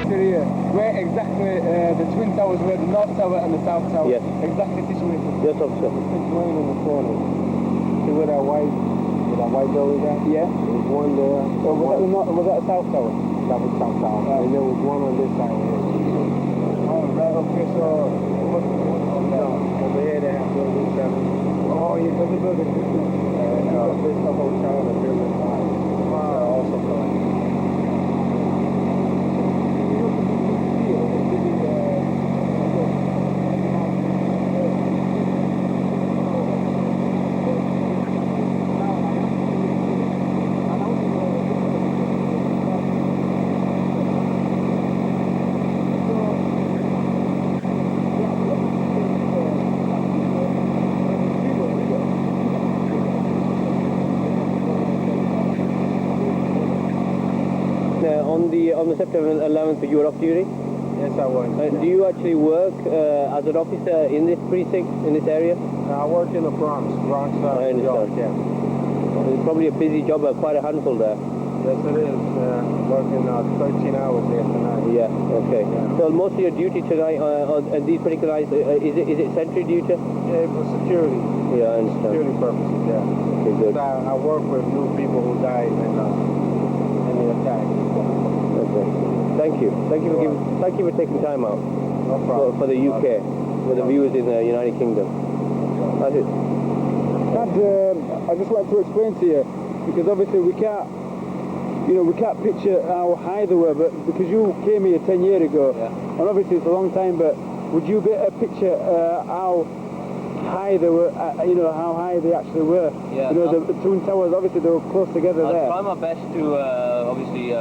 picture here, where exactly the Twin Towers were, the North Tower and the South Tower. Yes. Exactly situated. Yes, officer. It's one in the corner. See where that white building is at? Yeah. There's one there. Oh, was that the South Tower? That was South Tower. And there was one on this side here. Oh, right, okay, so... Over here they have building 7. Oh, yeah, there's a building. This is the hotel and building 5. Wow. Also collected. On the September 11th, you were off duty? Yes, I was. Do you actually work as an officer in this precinct, in this area? I work in the Bronx, I New York, understand. yeah. It's probably a busy job, quite a handful there. Yes, it is. Working 13 hours there tonight. Yeah, okay. Yeah. So most of your duty tonight, on these particular nights, is it sentry duty? Yeah, it was security. Yeah, I understand. Security purposes, yeah. Okay, good. I work with new people who died in the attack. Okay. Thank you. Thank you for taking time out. No problem. For the UK, for the viewers in the United Kingdom. That's it. Dad, I just like to explain to you, because obviously we can't picture how high they were, but because you came here 10 years ago, Yeah. and obviously it's a long time, but would you be able to picture how high they were, how high they actually were? Yeah. The Twin Towers, obviously they were close together there. I'll try my best to obviously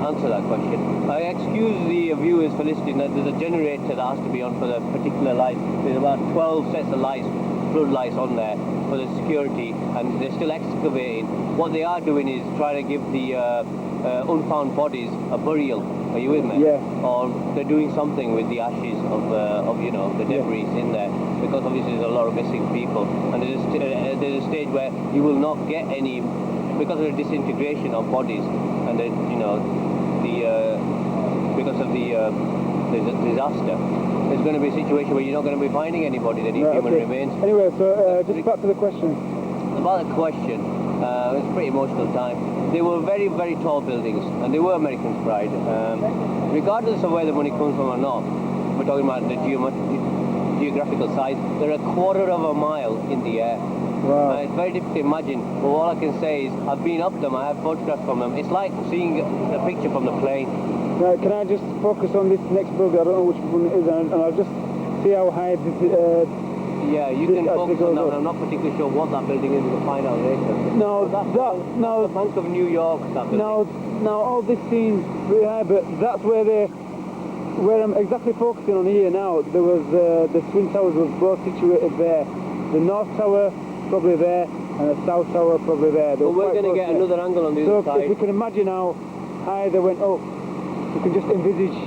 answer that question. I excuse the viewers for listening that there's a generator that has to be on for the particular light. There's about 12 sets of lights, floodlights on there for the security, and they're still excavating. What they are doing is trying to give the unfound bodies a burial. Are you with me? Yeah. Or they're doing something with the ashes of the debris in there, because obviously there's a lot of missing people, and there's a stage where you will not get any, because of the disintegration of bodies, and because of the disaster. There's going to be a situation where you're not going to be finding anybody that needs human remains. Anyway, so just back to the question. About the question, it was a pretty emotional time. They were very, very tall buildings, and they were Americans' pride. Regardless of where the money comes from or not, we're talking about the geographical size, they're a quarter of a mile in the air. Wow. It's very difficult to imagine, but all I can say is I've been up them, I have photographs from them. It's like seeing a picture from the plane. Now, can I just focus on this next building? I don't know which one it is, and I'll just see how high yeah, you can focus on that. I'm not particularly sure what that building is. We'll find out later. No, that's no. the Bank of New York. That building. Now all this seems pretty high, but that's where I'm exactly focusing on here now. There was the Twin Towers were both situated there. The North Tower probably there, and the South Tower probably there. Well, we're going to get another angle on the other side. So if we can imagine how high they went up, we can just envisage.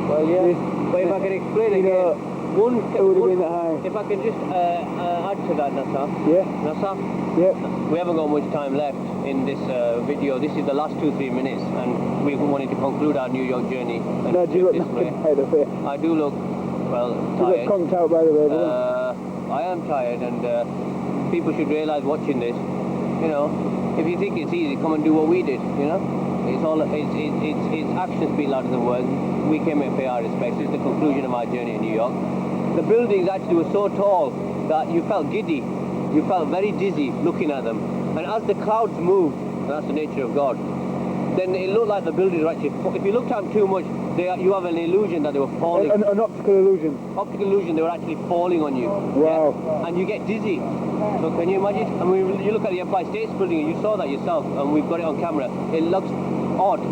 Well, yeah. But if I can explain again. It would have been that high. If I can just add to that, Nassar. Yeah. Nassar? Yeah. We haven't got much time left in this video. This is the last 2-3 minutes, and we wanted to conclude our New York journey. No, do you look tired of it? I do look, well, tired. You look conked out, by the way. I am tired, and people should realise watching this, if you think it's easy, come and do what we did, It's actions speak louder than words. We came here to pay our respects. This is the conclusion of our journey in New York. The buildings actually were so tall that you felt giddy. You felt very dizzy looking at them. And as the clouds moved, and that's the nature of God, then it looked like the buildings were actually, if you looked at them too much, you have an illusion that they were falling. An optical illusion. Optical illusion, they were actually falling on you. Wow. Yeah? And you get dizzy. So can you imagine? I mean, you look at the Empire State Building and you saw that yourself, and we've got it on camera. It looks odd.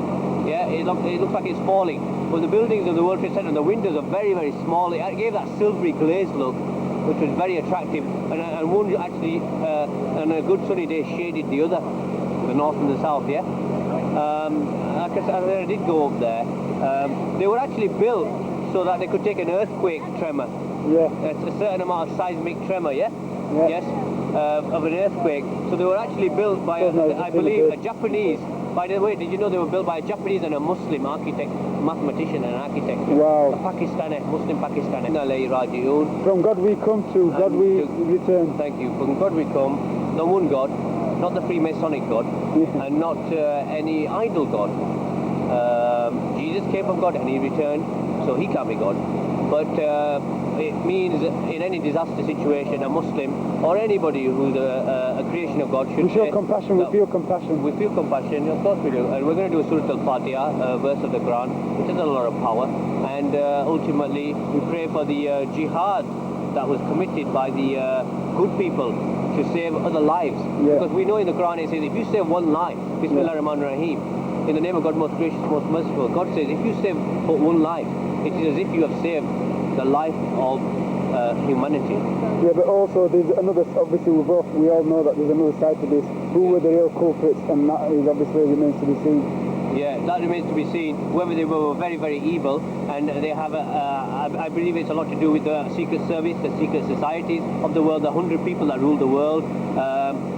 Yeah, it looks like it's falling. But the buildings of the World Trade Center, the windows are very, very small. It gave that silvery glazed look, which was very attractive. And one actually, on a good sunny day, shaded the other, the north and the south, yeah? Like I said, I did go up there. They were actually built so that they could take an earthquake tremor. Yeah. It's a certain amount of seismic tremor, yeah? Yeah. Yes. of an earthquake. So they were actually built by, I believe, a Japanese. By the way, did you know they were built by a Japanese and a Muslim architect, mathematician and architect? Wow. A Pakistani, Muslim Pakistani. Rajiun. From God we come to God we return. Thank you. From God we come, the one God, not the Freemasonic God, and not any idol God. Jesus came from God and he returned, so he can't be God. But it means in any disaster situation, a Muslim or anybody who's a creation of God should we show compassion, we feel compassion. We feel compassion, of course we do. And we're going to do a Surah Al-Fatiha, a verse of the Quran, which has a lot of power. And ultimately, we pray for the jihad that was committed by the good people to save other lives. Because we know in the Quran it says, if you save one life, Bismillah ar-Rahman ar-Rahim, in the name of God most gracious, most merciful, God says, if you save one life, it is as if you have saved the life of humanity. Yeah, but also there's another, obviously we all know that there's another side to this. Who were the real culprits, and that is obviously remains to be seen. Yeah, that remains to be seen. Whether they were very, very evil, and they have I believe it's a lot to do with the secret service, the secret societies of the world, the 100 people that rule the world,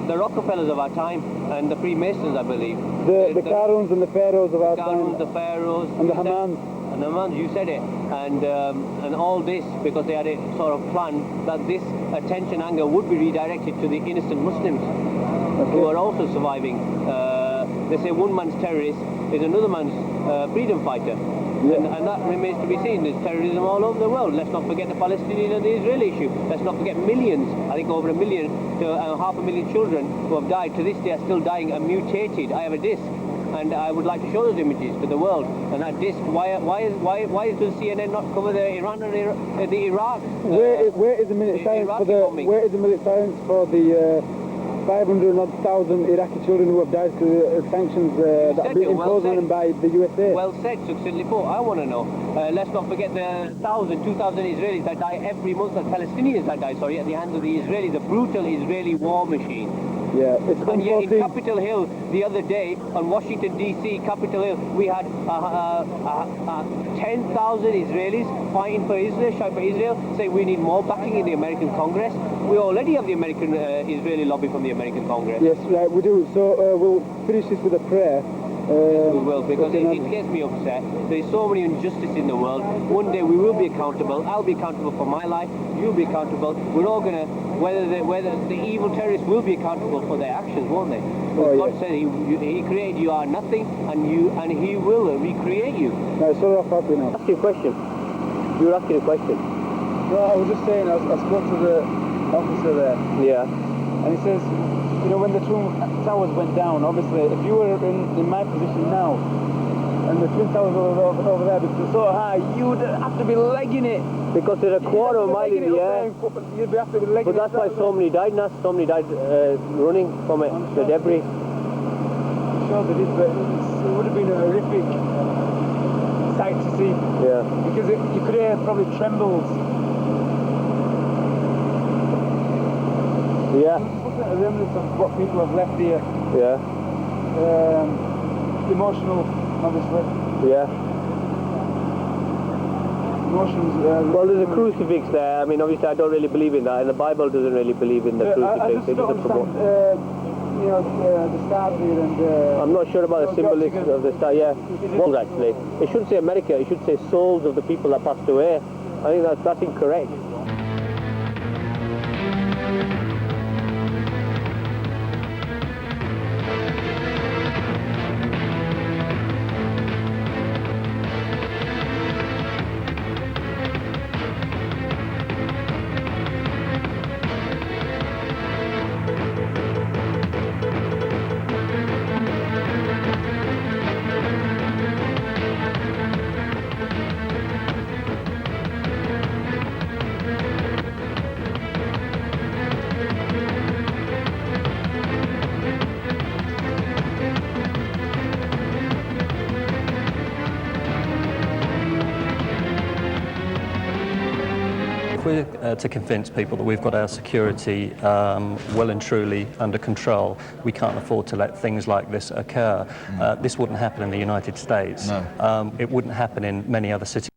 the Rockefellers of our time, and the Freemasons, I believe. The Qaruns and the Pharaohs of our time. The Pharaohs. And the Hamans. And the Hamans, you said it. And all this, because they had a sort of plan that this attention, anger would be redirected to the innocent Muslims who are also surviving. They say one man's terrorist is another man's freedom fighter. And that remains to be seen. There's terrorism all over the world. Let's not forget the Palestinian and the Israeli issue. Let's not forget millions, I think over 1 million to 500,000 children who have died. To this day are still dying and mutated. I have a disc, and I would like to show those images to the world. And that disc, why does CNN not cover the Iran and the Iraq? Where is the minute silence for the? Where is the minute silence for the 500,000 Iraqi children who have died to sanctions that have been imposed on them by the USA? Well said, succinctly put. I want to know. Let's not forget the 2,000 Israelis that die every month, the Palestinians that die, sorry, at the hands of the Israelis, the brutal Israeli war machine. Yeah, it's and yet in Capitol Hill the other day, on Washington DC, Capitol Hill, we had 10,000 Israelis fighting for Israel, shouting for Israel, saying we need more backing in the American Congress. We already have the American Israeli lobby from the American Congress. Yes, right, we do. So we'll finish this with a prayer. Yes, we will, because it gets me upset. There's so many injustices in the world. One day we will be accountable. I'll be accountable for my life. You'll be accountable. We're all gonna, whether the evil terrorists will be accountable for their actions, won't they? God said He created you are nothing, and He will recreate you. No, so off happy now. Ask you a question. You were asking a question. No, I was just saying. I spoke to the officer there. Yeah. And he says, you know, when the Twin Towers went down, obviously, if you were in my position now, and the Twin Towers were over there, because it's so high, you would have to be legging it. Because there's a quarter of a mile in the air. You'd have to be legging but that's why so many died, so many died running from it, the debris. I'm sure they did, but it would have been a horrific sight to see. Yeah. Because you could hear probably trembles. Yeah. Looking at the remnants of what people have left here. Yeah. Emotional, obviously. Yeah. Emotions. Well, there's a crucifix there. I mean, obviously, I don't really believe in that, and the Bible doesn't really believe in the crucifix. I just don't understand, you know, the stars here and... I'm not sure about the symbolism of the star, yeah. Well, actually, it shouldn't say America, it should say souls of the people that passed away. I think that's incorrect. If we're to convince people that we've got our security well and truly under control, we can't afford to let things like this occur. This wouldn't happen in the United States. No. It wouldn't happen in many other cities.